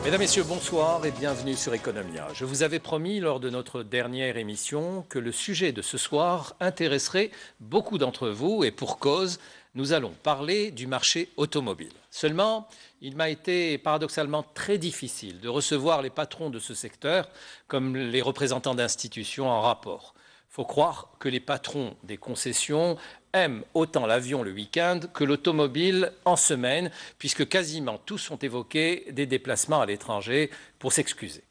Mesdames, Messieurs, bonsoir et bienvenue sur Economia. Je vous avais promis lors de notre dernière émission que le sujet de ce soir intéresserait beaucoup d'entre vous et pour cause, nous allons parler du marché automobile. Seulement, il m'a été paradoxalement très difficile de recevoir les patrons de ce secteur comme les représentants d'institutions en rapport. Il faut croire que les patrons des concessions aiment autant l'avion le week-end que l'automobile en semaine, puisque quasiment tous ont évoqué des déplacements à l'étranger pour s'excuser.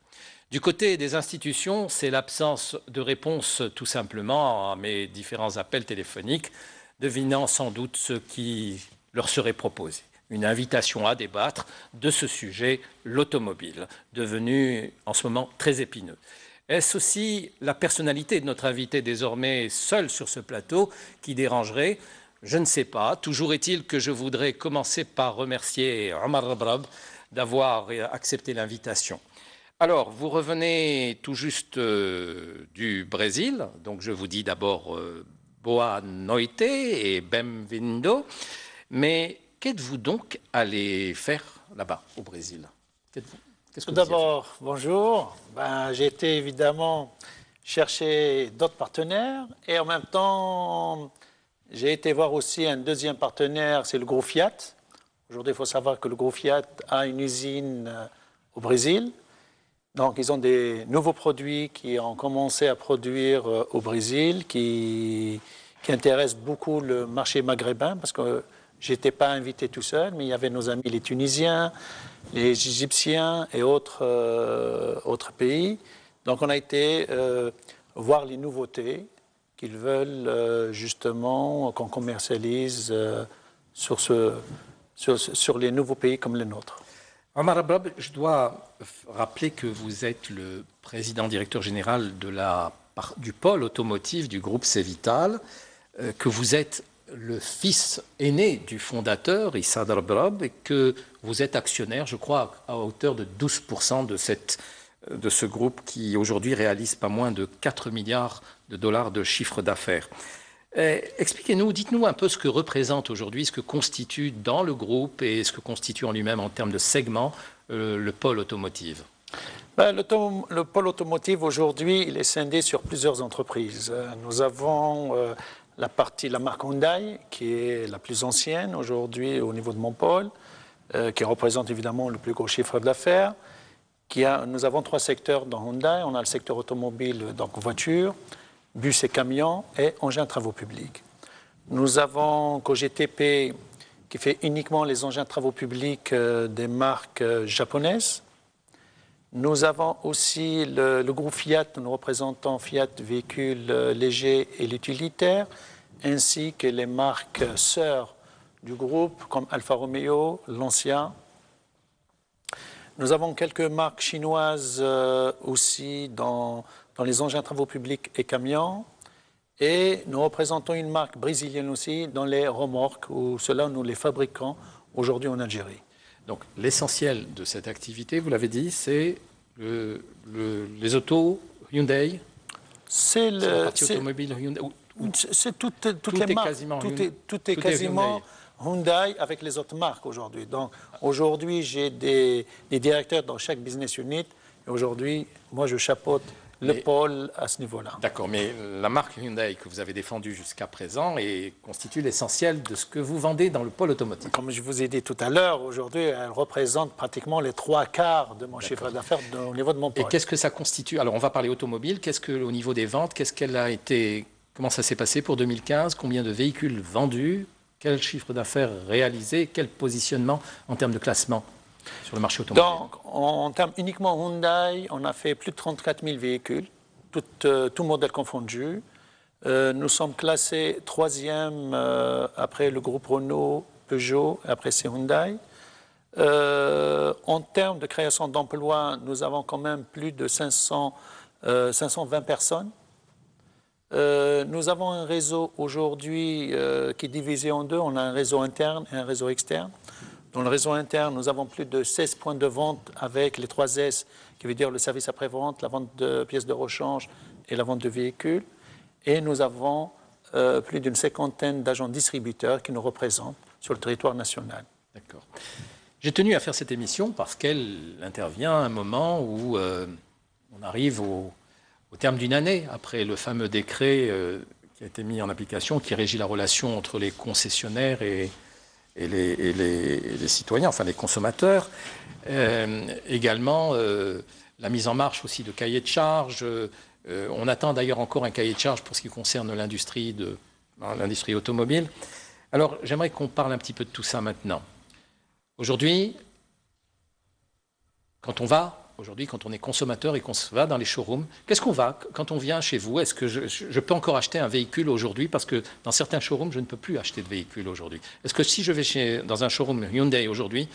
Du côté des institutions, c'est l'absence de réponse tout simplement à mes différents appels téléphoniques, devinant sans doute ce qui leur serait proposé. Une invitation à débattre de ce sujet, l'automobile, devenu en ce moment très épineux. Est-ce aussi la personnalité de notre invité désormais seul sur ce plateau qui dérangerait? Je ne sais pas. Toujours est-il que je voudrais commencer par remercier Omar Rabrab d'avoir accepté l'invitation. Alors, vous revenez tout juste du Brésil, donc je vous dis d'abord boa noite et bem-vindo. Mais qu'êtes-vous donc allé faire là-bas au Brésil? Tout d'abord, bonjour. J'ai été évidemment chercher d'autres partenaires et en même temps, j'ai été voir aussi un deuxième partenaire, c'est le groupe Fiat. Aujourd'hui, il faut savoir que le groupe Fiat a une usine au Brésil. Donc, ils ont des nouveaux produits qui ont commencé à produire au Brésil, qui intéressent beaucoup le marché maghrébin parce que je n'étais pas invité tout seul, mais il y avait nos amis les Tunisiens, les Égyptiens et autres pays. Donc on a été voir les nouveautés qu'ils veulent justement qu'on commercialise sur les nouveaux pays comme les nôtres. Omar Rabrab, je dois rappeler que vous êtes le président directeur général du pôle automotive du groupe Cevital, que vous êtes le fils aîné du fondateur, Issa Rabrab, et que vous êtes actionnaire, je crois, à hauteur de 12% de ce groupe qui aujourd'hui réalise pas moins de 4 milliards de dollars de chiffre d'affaires. Expliquez-nous, dites-nous un peu ce que représente aujourd'hui, ce que constitue dans le groupe et ce que constitue en lui-même en termes de segments le pôle automotive. Le pôle automotive aujourd'hui, il est scindé sur plusieurs entreprises. Nous avons la marque Hyundai, qui est la plus ancienne aujourd'hui au niveau de mon pôle, qui représente évidemment le plus gros chiffre d'affaires. Nous avons trois secteurs dans Hyundai. On a le secteur automobile, donc voitures, bus et camions, et engins de travaux publics. Nous avons COGTP, qui fait uniquement les engins de travaux publics des marques japonaises. Nous avons aussi le groupe Fiat, nous représentons Fiat véhicules légers et l'utilitaire, ainsi que les marques sœurs du groupe comme Alfa Romeo, Lancia. Nous avons quelques marques chinoises aussi dans les engins de travaux publics et camions. Et nous représentons une marque brésilienne aussi dans les remorques, où cela nous les fabriquons aujourd'hui en Algérie. Donc l'essentiel de cette activité, vous l'avez dit, c'est les autos Hyundai. C'est la partie automobile Hyundai. C'est toutes les marques. Tout est quasiment Hyundai avec les autres marques aujourd'hui. Donc aujourd'hui, j'ai des directeurs dans chaque business unit. Et aujourd'hui, moi, je chapeaute le pôle à ce niveau-là. D'accord, mais la marque Hyundai que vous avez défendue jusqu'à présent constitue l'essentiel de ce que vous vendez dans le pôle automotive. Comme je vous ai dit tout à l'heure, aujourd'hui, elle représente pratiquement les 3/4 de mon chiffre d'affaires au niveau de mon pôle. Et qu'est-ce que ça constitue? Alors, on va parler automobile. Qu'est-ce que, au niveau des ventes, comment ça s'est passé pour 2015? Combien de véhicules vendus? Quel chiffre d'affaires réalisé? Quel positionnement en termes de classement sur le marché automobile? Donc, en termes uniquement Hyundai, on a fait plus de 34 000 véhicules, tout modèle confondu. Nous sommes classés 3e après le groupe Renault, Peugeot, et après c'est Hyundai. En termes de création d'emplois, nous avons quand même plus de 520 personnes. Nous avons un réseau aujourd'hui qui est divisé en deux. On a un réseau interne et un réseau externe. Dans le réseau interne, nous avons plus de 16 points de vente avec les 3 S, qui veut dire le service après-vente, la vente de pièces de rechange et la vente de véhicules. Et nous avons plus d'une 50aine d'agents distributeurs qui nous représentent sur le territoire national. D'accord. J'ai tenu à faire cette émission parce qu'elle intervient à un moment où on arrive au terme d'une année après le fameux décret qui a été mis en application, qui régit la relation entre les concessionnaires et les citoyens, enfin les consommateurs. Également, la mise en marche aussi de cahiers de charges. On attend d'ailleurs encore un cahier de charges pour ce qui concerne l'industrie automobile. Alors, j'aimerais qu'on parle un petit peu de tout ça maintenant. Aujourd'hui, quand on est consommateur et qu'on va dans les showrooms, qu'est-ce qu'on va quand on vient chez vous? Est-ce que je peux encore acheter un véhicule aujourd'hui? Parce que dans certains showrooms, je ne peux plus acheter de véhicule aujourd'hui. Est-ce que si je vais dans un showroom Hyundai aujourd'hui,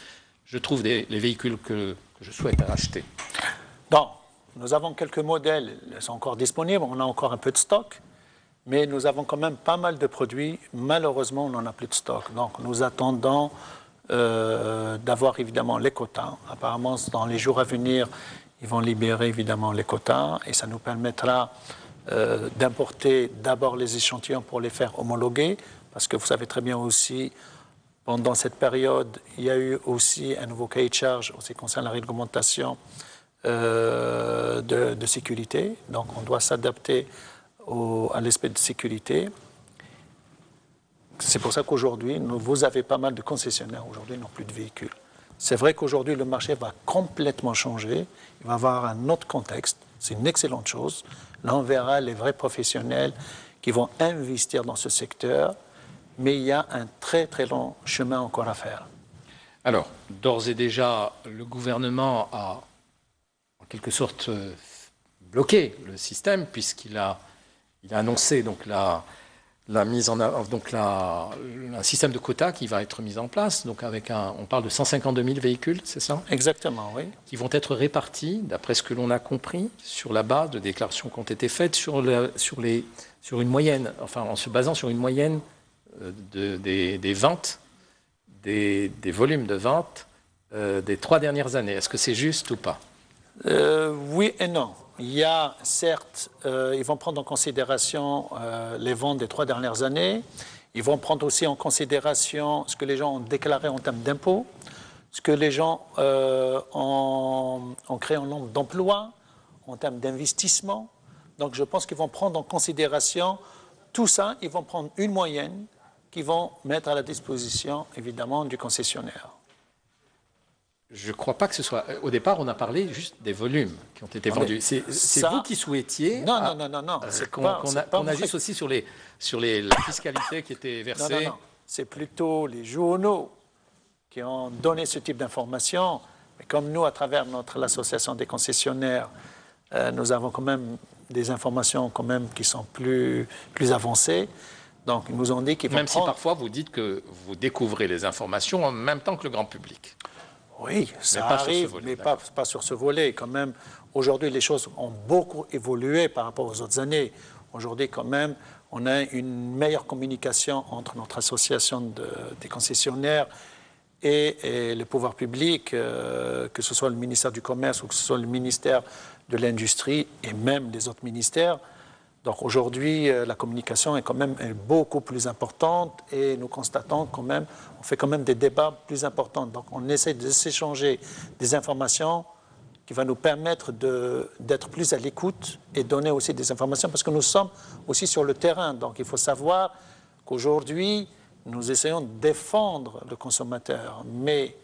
je trouve les véhicules que je souhaite acheter? Non, nous avons quelques modèles, ils sont encore disponibles, on a encore un peu de stock, mais nous avons quand même pas mal de produits. Malheureusement, on n'en a plus de stock. Donc, nous attendons d'avoir évidemment les quotas. Apparemment, dans les jours à venir, ils vont libérer évidemment les quotas et ça nous permettra d'importer d'abord les échantillons pour les faire homologuer, parce que vous savez très bien aussi, pendant cette période, il y a eu aussi un nouveau cahier de charge en ce qui concerne la réglementation de sécurité. Donc, on doit s'adapter à l'aspect de sécurité. C'est pour ça qu'aujourd'hui, vous avez pas mal de concessionnaires aujourd'hui n'ont plus de véhicules. C'est vrai qu'aujourd'hui, le marché va complètement changer. Il va avoir un autre contexte. C'est une excellente chose. Là, on verra les vrais professionnels qui vont investir dans ce secteur. Mais il y a un très, très long chemin encore à faire. Alors, d'ores et déjà, le gouvernement a, en quelque sorte, bloqué le système, puisqu'il a annoncé donc la mise en œuvre, donc un système de quotas qui va être mis en place. Donc on parle de 152 000 véhicules, c'est ça? Exactement, oui. Qui vont être répartis, d'après ce que l'on a compris, sur la base de déclarations qui ont été faites sur une moyenne, enfin en se basant sur une moyenne des ventes, des volumes de vente des 3 dernières années. Est-ce que c'est juste ou pas? Oui et non. Il y a, certes, ils vont prendre en considération les ventes des 3 dernières années. Ils vont prendre aussi en considération ce que les gens ont déclaré en termes d'impôts, ce que les gens ont créé en nombre d'emplois, en termes d'investissement. Donc, je pense qu'ils vont prendre en considération tout ça. Ils vont prendre une moyenne qu'ils vont mettre à la disposition, évidemment, du concessionnaire. Je ne crois pas que ce soit... Au départ, on a parlé juste des volumes qui ont été vendus. C'est vous qui souhaitiez non. qu'on agisse aussi sur la fiscalité qui était versée. Non. C'est plutôt les journaux qui ont donné ce type d'informations. Mais comme nous, à travers l'association des concessionnaires, nous avons quand même des informations quand même qui sont plus avancées. Donc, ils nous ont dit qu'ils vont si parfois vous dites que vous découvrez les informations en même temps que le grand public. Oui, ça arrive, mais pas sur ce volet. Quand même, aujourd'hui, les choses ont beaucoup évolué par rapport aux autres années. Aujourd'hui, quand même, on a une meilleure communication entre notre association des concessionnaires et le pouvoir public, que ce soit le ministère du Commerce ou que ce soit le ministère de l'Industrie et même les autres ministères. Donc aujourd'hui, la communication est quand même beaucoup plus importante et nous constatons quand même, on fait quand même des débats plus importants. Donc on essaie de s'échanger des informations qui vont nous permettre d'être plus à l'écoute et donner aussi des informations parce que nous sommes aussi sur le terrain. Donc il faut savoir qu'aujourd'hui, nous essayons de défendre le consommateur, mais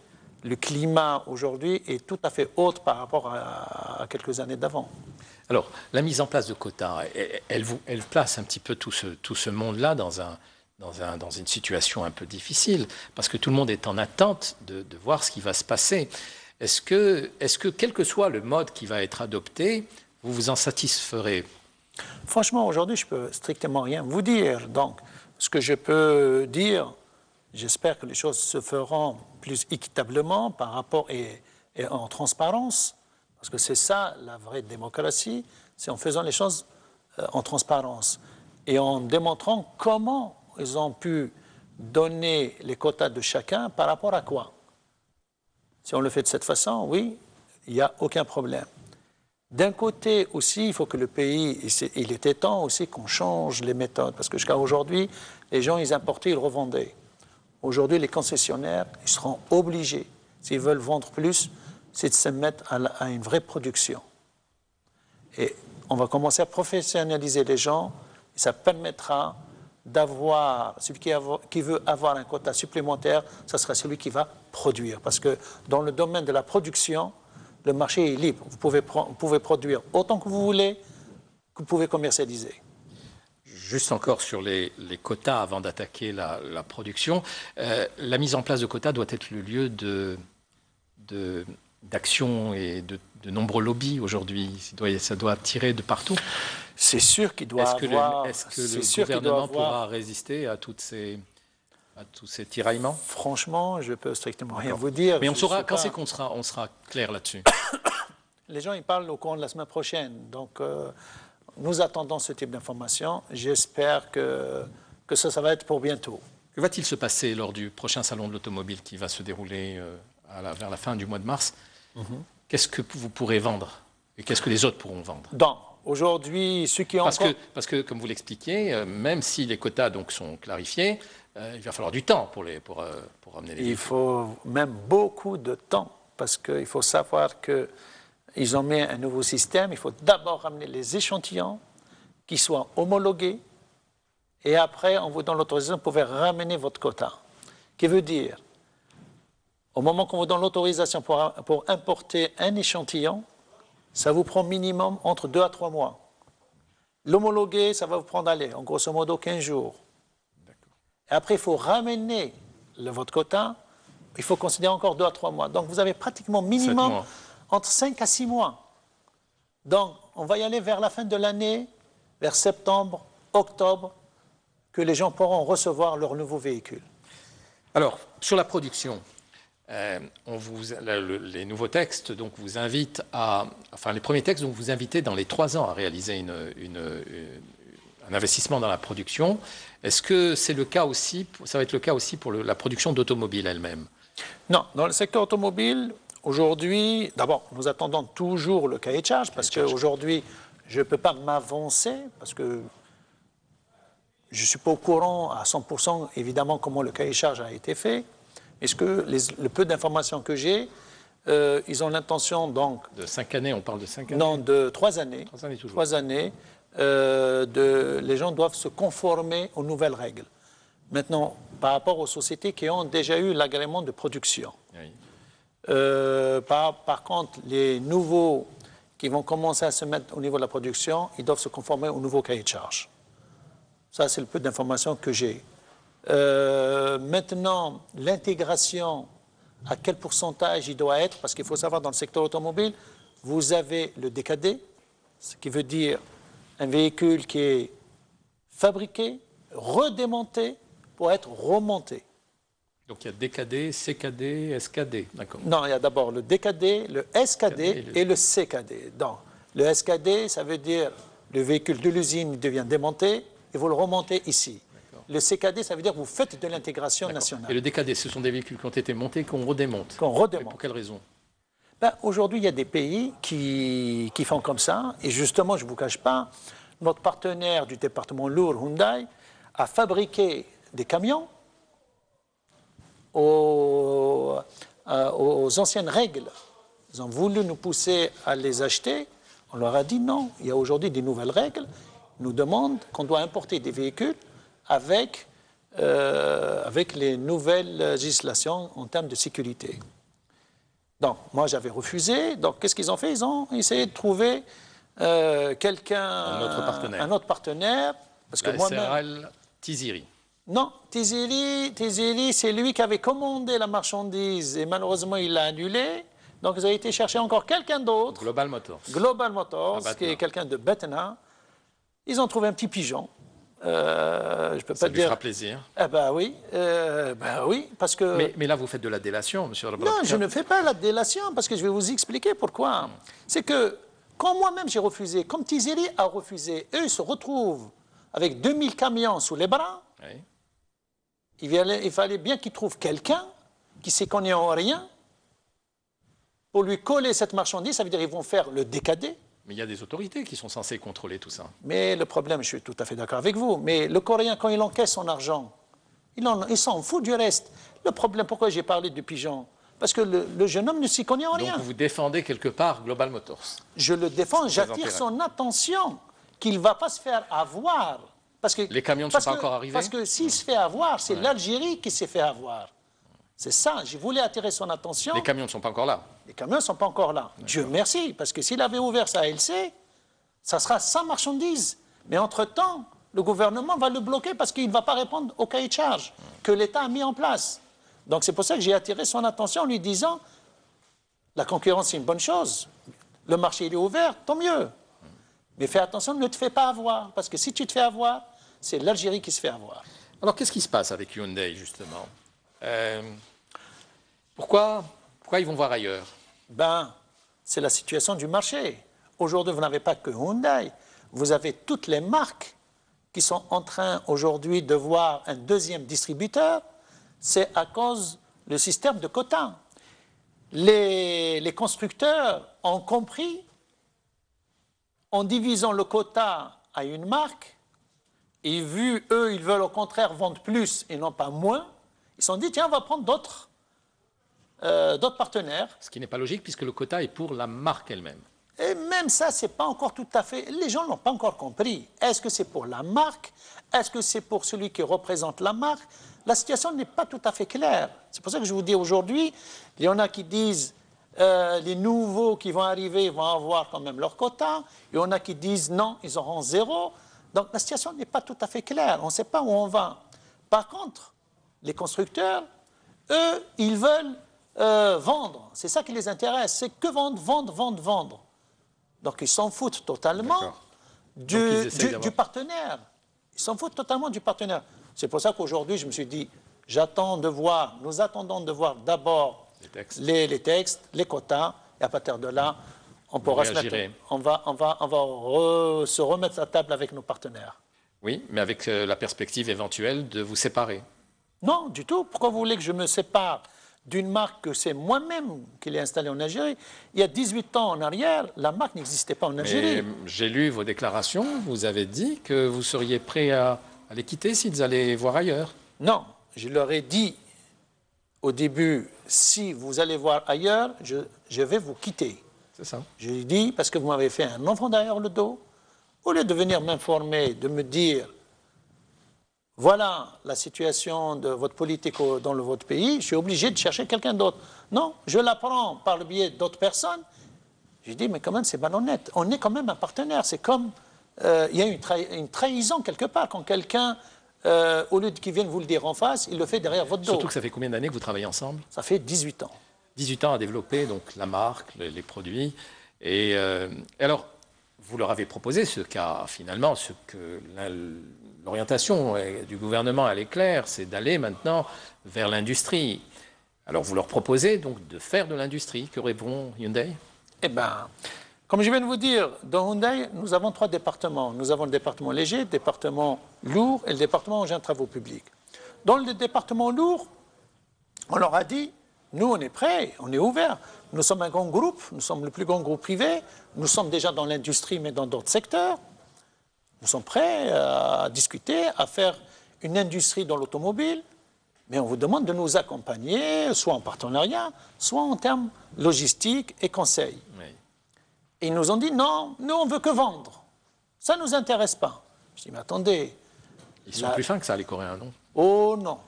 le climat aujourd'hui est tout à fait autre par rapport à quelques années d'avant. Alors, la mise en place de quotas, elle place un petit peu tout ce monde-là dans une situation un peu difficile, parce que tout le monde est en attente de voir ce qui va se passer. Est-ce que, quel que soit le mode qui va être adopté, vous vous en satisferez? Franchement, aujourd'hui, je ne peux strictement rien vous dire. Donc, ce que je peux dire, j'espère que les choses se feront plus équitablement par rapport et en transparence. Parce que c'est ça la vraie démocratie, c'est en faisant les choses en transparence et en démontrant comment ils ont pu donner les quotas de chacun par rapport à quoi. Si on le fait de cette façon, oui, il n'y a aucun problème. D'un côté aussi, il faut que le pays, il était temps aussi qu'on change les méthodes, parce que jusqu'à aujourd'hui, les gens, ils importaient, ils revendaient. Aujourd'hui, les concessionnaires, ils seront obligés s'ils veulent vendre plus, c'est de se mettre à une vraie production. Et on va commencer à professionnaliser les gens, et ça permettra d'avoir, celui qui veut avoir un quota supplémentaire, ça sera celui qui va produire. Parce que dans le domaine de la production, le marché est libre. Vous pouvez produire autant que vous voulez, que vous pouvez commercialiser. Juste encore sur les quotas avant d'attaquer la production. La mise en place de quotas doit être le lieu d'action et de nombreux lobbies aujourd'hui. Ça doit tirer de partout. C'est sûr qu'il doit avoir... Est-ce que le gouvernement pourra résister à tous ces tiraillements? Franchement, je ne peux strictement rien vous dire. Mais on saura, quand c'est qu'on sera clair là-dessus? Les gens, ils parlent au cours de la semaine prochaine. Donc, nous attendons ce type d'informations. J'espère que ça va être pour bientôt. Que va-t-il se passer lors du prochain salon de l'automobile qui va se dérouler vers la fin du mois de mars? Qu'est-ce que vous pourrez vendre? Et qu'est-ce que les autres pourront vendre? Aujourd'hui, ceux qui ont parce que, comme vous l'expliquiez, même si les quotas donc, sont clarifiés, il va falloir du temps pour amener les véhicules. Il faut même beaucoup de temps, parce qu'il faut savoir qu'ils ont mis un nouveau système. Il faut d'abord ramener les échantillons qui soient homologués, et après, on vous donne l'autorisation, vous pouvez ramener votre quota. Qui veut dire, au moment qu'on vous donne l'autorisation pour importer un échantillon, ça vous prend minimum entre 2 à 3 mois. L'homologuer, ça va vous prendre, en grosso modo, 15 jours. Et après, il faut ramener votre quota, il faut considérer encore 2 à 3 mois. Donc, vous avez pratiquement minimum entre 5 à 6 mois. Donc, on va y aller vers la fin de l'année, vers septembre, octobre, que les gens pourront recevoir leur nouveau véhicule. Alors, sur la production, les nouveaux textes donc, vous invitent les premiers textes donc, vous invitez dans les 3 ans à réaliser un investissement dans la production. Est-ce que c'est le cas aussi, ça va être le cas aussi pour la production d'automobiles elle-même? Non, dans le secteur automobile, aujourd'hui, d'abord, nous attendons toujours le cahier de charge, parce qu'aujourd'hui, je ne peux pas m'avancer, parce que je ne suis pas au courant à 100%, évidemment, comment le cahier de charge a été fait. Est-ce que le peu d'informations que j'ai, ils ont l'intention, donc... De 5 années, on parle de 5 années? Non, de 3 années. 3 années toujours. 3 années. Les gens doivent se conformer aux nouvelles règles. Maintenant, par rapport aux sociétés qui ont déjà eu l'agrément de production. Oui. Par contre, les nouveaux qui vont commencer à se mettre au niveau de la production, ils doivent se conformer au nouveau cahier de charge. Ça, c'est le peu d'informations que j'ai. Maintenant, l'intégration, à quel pourcentage il doit être, parce qu'il faut savoir, dans le secteur automobile, vous avez le DKD, ce qui veut dire un véhicule qui est fabriqué, redémonté pour être remonté. Donc il y a DKD, CKD, SKD, d'accord. Non, il y a d'abord le DKD, le SKD et le CKD. Donc, le SKD, ça veut dire le véhicule de l'usine devient démonté et vous le remontez ici. Le CKD, ça veut dire que vous faites de l'intégration nationale. Et le DKD, ce sont des véhicules qui ont été montés, qu'on redémonte. Qu'on redémonte. Pour quelle raison? Aujourd'hui, il y a des pays qui font comme ça. Et justement, je ne vous cache pas, notre partenaire du département lourd, Hyundai, a fabriqué des camions aux anciennes règles. Ils ont voulu nous pousser à les acheter. On leur a dit non, il y a aujourd'hui des nouvelles règles. Ils nous demandent qu'on doit importer des véhicules avec les nouvelles législations en termes de sécurité. Donc, moi, j'avais refusé. Donc, qu'est-ce qu'ils ont fait? Ils ont essayé de trouver un autre partenaire. Parce que moi-même... Tiziri. Non, Tiziri, c'est lui qui avait commandé la marchandise et malheureusement, il l'a annulé. Donc, ils ont été chercher encore quelqu'un d'autre. Global Motors. Global Motors, qui est quelqu'un de Batna. Ils ont trouvé un petit pigeon. Je peux ça pas lui dire. fera plaisir. Oui, parce que. Mais là, vous faites de la délation, monsieur le Non, je ne fais pas la délation, parce que je vais vous expliquer pourquoi. C'est que quand moi-même j'ai refusé, comme Tiziri a refusé, eux ils se retrouvent avec 2000 camions sous les bras. Oui. Il fallait bien qu'ils trouvent quelqu'un qui s'y connaît en rien pour lui coller cette marchandise. Ça veut dire qu'ils vont faire le DKD. Mais il y a des autorités qui sont censées contrôler tout ça. Mais le problème, je suis tout à fait d'accord avec vous, mais le Coréen, quand il encaisse son argent, il s'en fout du reste. Le problème, pourquoi j'ai parlé de pigeons? parce que le jeune homme ne s'y connaît en rien. Donc vous défendez quelque part Global Motors. Je le défends, j'attire son attention qu'il ne va pas se faire avoir. Parce que, les camions ne sont pas encore arrivés? Parce que s'il se fait avoir, c'est l'Algérie qui s'est fait avoir. C'est ça, je voulais attirer son attention. Les camions ne sont pas encore là? Les camions ne sont pas encore là. Dieu merci, parce que s'il avait ouvert sa LC, ça sera sans marchandises. Mais entre-temps, le gouvernement va le bloquer parce qu'il ne va pas répondre au cahier de charge que l'État a mis en place. Donc c'est pour ça que j'ai attiré son attention en lui disant la concurrence c'est une bonne chose, le marché il est ouvert, tant mieux. Mais fais attention, ne te fais pas avoir, parce que si tu te fais avoir, c'est l'Algérie qui se fait avoir. Alors qu'est-ce qui se passe avec Hyundai justement? Pourquoi ils vont voir ailleurs? Ben, c'est la situation du marché. Aujourd'hui, vous n'avez pas que Hyundai, vous avez toutes les marques qui sont en train aujourd'hui de voir un deuxième distributeur. C'est à cause du système de quotas. Les constructeurs ont compris, en divisant le quota à une marque, et vu, eux, ils veulent au contraire vendre plus et non pas moins, ils se sont dit, tiens, on va prendre d'autres partenaires. Ce qui n'est pas logique puisque le quota est pour la marque elle-même. Et même ça, c'est pas encore tout à fait... Les gens ne l'ont pas encore compris. Est-ce que c'est pour la marque? Est-ce que c'est pour celui qui représente la marque? La situation n'est pas tout à fait claire. C'est pour ça que je vous dis aujourd'hui, il y en a qui disent les nouveaux qui vont arriver vont avoir quand même leur quota. Il y en a qui disent non, ils auront zéro. Donc la situation n'est pas tout à fait claire. On ne sait pas où on va. Par contre, les constructeurs, eux, ils veulent vendre. C'est ça qui les intéresse. C'est que vendre, vendre, vendre, vendre. Donc ils s'en foutent totalement du partenaire. Ils s'en foutent totalement du partenaire. C'est pour ça qu'aujourd'hui, je me suis dit, j'attends de voir, nous attendons de voir d'abord les textes, les quotas, et à partir de là, on pourra se mettre, on va se remettre à table avec nos partenaires. Oui, mais avec la perspective éventuelle de vous séparer. Non, du tout. Pourquoi vous voulez que je me sépare d'une marque que c'est moi-même qui l'ai installée en Algérie? Il y a 18 ans en arrière, la marque n'existait pas en Algérie. J'ai lu vos déclarations, vous avez dit que vous seriez prêt à les quitter s'ils allaient voir ailleurs. Non, je leur ai dit au début, si vous allez voir ailleurs, je vais vous quitter. C'est ça. Je lui ai dit, parce que vous m'avez fait un enfant derrière le dos, au lieu de venir m'informer, de me dire, voilà la situation de votre politique dans votre pays, je suis obligé de chercher quelqu'un d'autre. Non, je l'apprends par le biais d'autres personnes. J'ai dit, mais quand même, c'est malhonnête. On est quand même un partenaire. C'est comme, il y a une trahison quelque part. Quand quelqu'un, au lieu qu'il vienne vous le dire en face, il le fait derrière votre dos. Surtout que ça fait combien d'années que vous travaillez ensemble? Ça fait 18 ans. 18 ans à développer donc, la marque, les produits. Et alors, vous leur avez proposé finalement, ce que l'orientation du gouvernement, elle est claire, c'est d'aller maintenant vers l'industrie. Alors, vous leur proposez donc de faire de l'industrie. Que répond Hyundai? Eh bien, comme je viens de vous dire, dans Hyundai, nous avons 3 départements. Nous avons le département léger, le département lourd et le département engins de travaux publics. Dans le département lourd, on leur a dit, nous, on est prêts, on est ouverts. Nous sommes un grand groupe, nous sommes le plus grand groupe privé. Nous sommes déjà dans l'industrie, mais dans d'autres secteurs. Nous sommes prêts à discuter, à faire une industrie dans l'automobile. Mais on vous demande de nous accompagner, soit en partenariat, soit en termes logistiques et conseils. Oui. Et ils nous ont dit, non, nous, on ne veut que vendre. Ça ne nous intéresse pas. Je dis, mais attendez. Ils sont plus fins que ça, les Coréens, non? Oh non.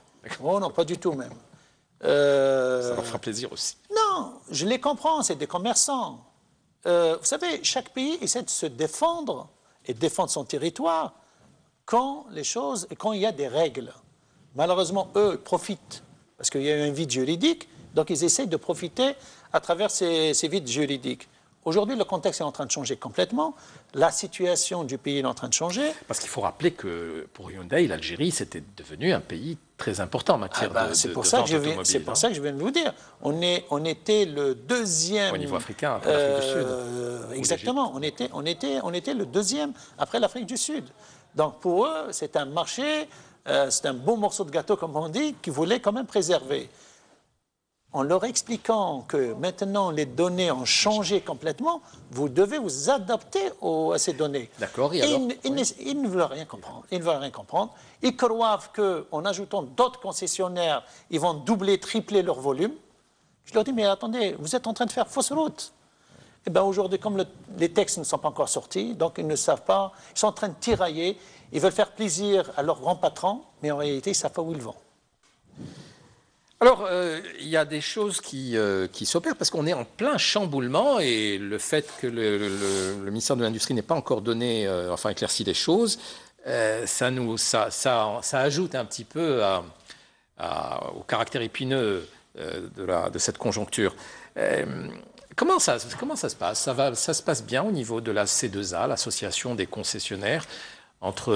Oh non, pas du tout même. Ça leur fera plaisir aussi. Non, je les comprends, c'est des commerçants. Vous savez, chaque pays essaie de se défendre et défendre son territoire quand il y a des règles. Malheureusement, eux profitent parce qu'il y a eu un vide juridique, donc ils essayent de profiter à travers ces vides juridiques. Aujourd'hui, le contexte est en train de changer complètement. La situation du pays est en train de changer. Parce qu'il faut rappeler que pour Hyundai, l'Algérie, c'était devenu un pays très important en matière de vente automobile. C'est pour ça que je viens de vous dire. On était le deuxième... Au niveau africain, après l'Afrique du Sud. Exactement. On était le deuxième après l'Afrique du Sud. Donc pour eux, c'est un marché, c'est un beau morceau de gâteau, comme on dit, qu'ils voulaient quand même préserver. En leur expliquant que maintenant les données ont changé complètement, vous devez vous adapter à ces données. D'accord. Ils ne veulent rien comprendre. Ils ne veulent rien comprendre. Ils croient qu'en ajoutant d'autres concessionnaires, ils vont doubler, tripler leur volume. Je leur dis, mais attendez, vous êtes en train de faire fausse route. Eh bien aujourd'hui, comme les textes ne sont pas encore sortis, donc ils ne savent pas, ils sont en train de tirailler, ils veulent faire plaisir à leurs grands patrons, mais en réalité, ils ne savent pas où ils vont. Alors, il y a des choses qui s'opèrent parce qu'on est en plein chamboulement et le fait que le ministère de l'Industrie n'ait pas encore donné, enfin éclairci les choses, ça ajoute un petit peu au caractère épineux de cette conjoncture. Comment ça se passe? Ça se passe bien au niveau de la C2A, l'association des concessionnaires, entre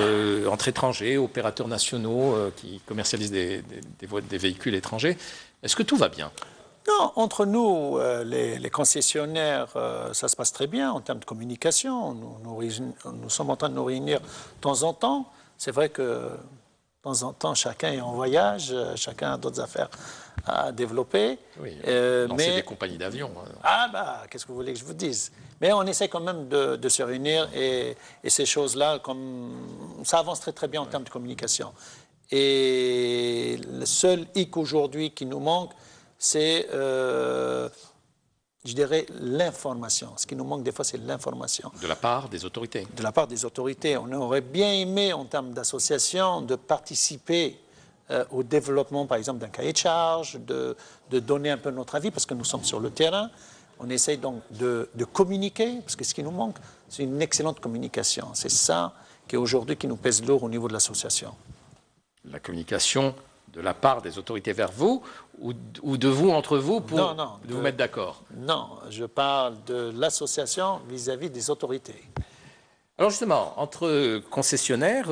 étrangers, opérateurs nationaux qui commercialisent des véhicules étrangers. Est-ce que tout va bien? Non, entre nous, les concessionnaires, ça se passe très bien en termes de communication. Nous sommes en train de nous réunir de temps en temps. C'est vrai que de temps en temps, chacun est en voyage, chacun a d'autres affaires à développer. Oui, c'est des compagnies d'avions. Ah bah, qu'est-ce que vous voulez que je vous dise? Mais on essaie quand même de se réunir et ces choses-là, ça avance très très bien en termes de communication. Et le seul hic aujourd'hui qui nous manque, c'est, je dirais, l'information. Ce qui nous manque des fois, c'est l'information. De la part des autorités. De la part des autorités. On aurait bien aimé, en termes d'association, de participer au développement, par exemple, d'un cahier de charge, de donner un peu notre avis, parce que nous sommes sur le terrain. On essaye donc de communiquer, parce que ce qui nous manque, c'est une excellente communication. C'est ça qui est aujourd'hui qui nous pèse lourd au niveau de l'association. La communication de la part des autorités vers vous ou de vous entre vous pour vous mettre d'accord? Non, je parle de l'association vis-à-vis des autorités. Alors justement, entre concessionnaires,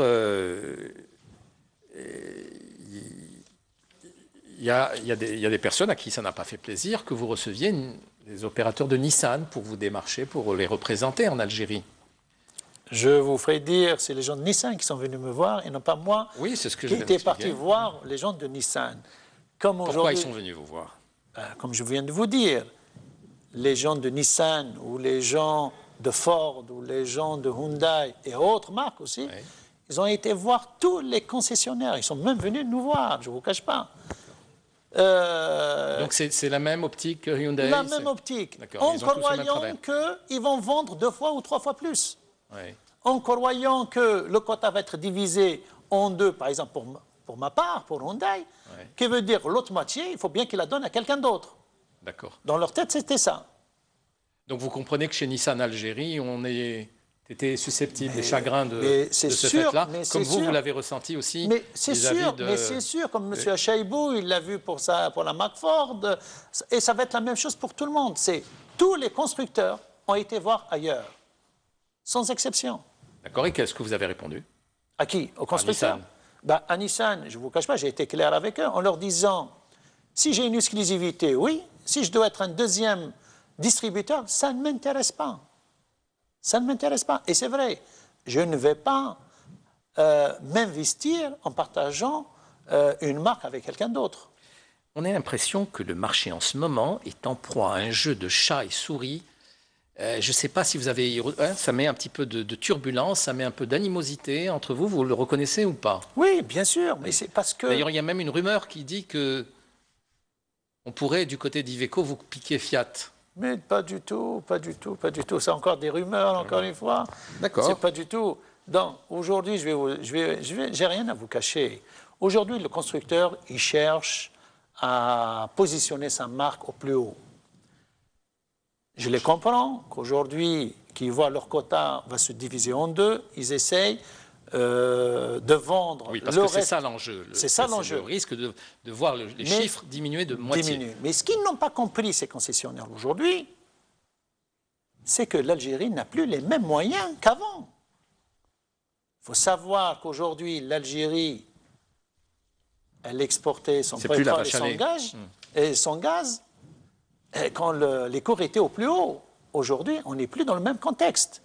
il y a des personnes à qui ça n'a pas fait plaisir que vous receviez des opérateurs de Nissan pour vous démarcher, pour les représenter en Algérie. Je vous ferai dire, c'est les gens de Nissan qui sont venus me voir et non pas moi qui étais parti voir les gens de Nissan. Pourquoi ils sont venus vous voir? Comme je viens de vous dire, les gens de Nissan ou les gens de Ford ou les gens de Hyundai et autres marques aussi, oui. Ils ont été voir tous les concessionnaires. Ils sont même venus nous voir, je ne vous cache pas. Donc c'est la même optique que Hyundai? La même optique. En croyant qu'ils vont vendre 2 fois ou 3 fois plus. Oui. En croyant que le quota va être divisé en 2, par exemple pour ma part, pour Hyundai, oui. Qui veut dire l'autre moitié, il faut bien qu'il la donne à quelqu'un d'autre. D'accord. Dans leur tête, c'était ça. Donc vous comprenez que chez Nissan Algérie, on était susceptible des chagrins de ce fait-là, comme vous l'avez ressenti aussi. Mais c'est sûr, comme M. Achaïbou, il l'a vu pour la marque Ford, et ça va être la même chose pour tout le monde. Tous les constructeurs ont été voir ailleurs, sans exception. D'accord, et qu'est-ce que vous avez répondu? À qui? Aux constructeurs? À Nissan, je ne vous cache pas, j'ai été clair avec eux en leur disant, si j'ai une exclusivité, oui, si je dois être un deuxième distributeur, ça ne m'intéresse pas. Ça ne m'intéresse pas. Et c'est vrai, je ne vais pas m'investir en partageant une marque avec quelqu'un d'autre. On a l'impression que le marché en ce moment est en proie à un jeu de chat et souris. Je ne sais pas si vous avez... ça met un petit peu de turbulence, ça met un peu d'animosité entre vous. Vous le reconnaissez ou pas? Oui, bien sûr, mais c'est parce que... D'ailleurs, il y a même une rumeur qui dit que on pourrait, du côté d'Iveco, vous piquer Fiat. Mais pas du tout, pas du tout, pas du tout. C'est encore des rumeurs, encore une fois. D'accord. C'est pas du tout. Donc, aujourd'hui, j'ai rien à vous cacher. Aujourd'hui, le constructeur, il cherche à positionner sa marque au plus haut. Je les comprends qu'aujourd'hui, qu'ils voient leur quota va se diviser en 2, ils essayent de vendre. Oui, parce que c'est ça l'enjeu. C'est ça l'enjeu. Le risque de voir les chiffres diminuer de moitié. Mais ce qu'ils n'ont pas compris, ces concessionnaires aujourd'hui, c'est que l'Algérie n'a plus les mêmes moyens qu'avant. Il faut savoir qu'aujourd'hui, l'Algérie, elle exportait son pétrole et son gaz, et quand les cours étaient au plus haut. Aujourd'hui, on n'est plus dans le même contexte.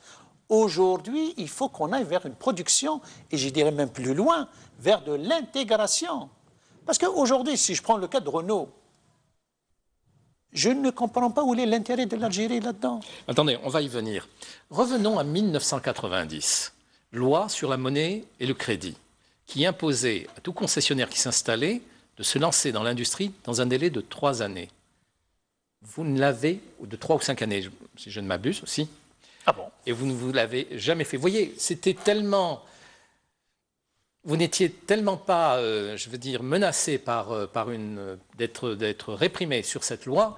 Aujourd'hui, il faut qu'on aille vers une production, et je dirais même plus loin, vers de l'intégration. Parce qu'aujourd'hui, si je prends le cas de Renault, je ne comprends pas où est l'intérêt de l'Algérie là-dedans. Attendez, on va y venir. Revenons à 1990, loi sur la monnaie et le crédit, qui imposait à tout concessionnaire qui s'installait de se lancer dans l'industrie dans un délai de 3 années. vous ne l'avez, de 3 ou 5 années, si je ne m'abuse aussi. Ah bon? Et vous ne vous l'avez jamais fait. Vous voyez, c'était tellement... Vous n'étiez tellement pas, je veux dire, menacé d'être réprimé sur cette loi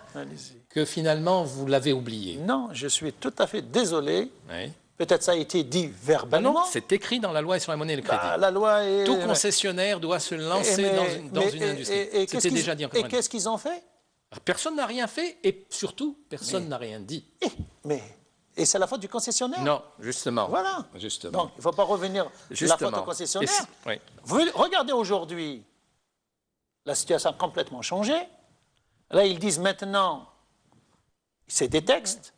que finalement vous l'avez oublié. Non, je suis tout à fait désolé. Oui. Peut-être ça a été dit verbalement. Non, c'est écrit dans la loi sur la monnaie et le crédit. La loi est... Tout concessionnaire doit se lancer dans une industrie. C'était déjà dit en 90. Et qu'est-ce qu'ils ont fait? Personne n'a rien fait et surtout, personne n'a rien dit. Et c'est la faute du concessionnaire? Non, justement. Voilà. Justement. Donc, il ne faut pas revenir la faute au concessionnaire. Oui. Vous regardez aujourd'hui, la situation a complètement changé. Là, ils disent maintenant, c'est des textes,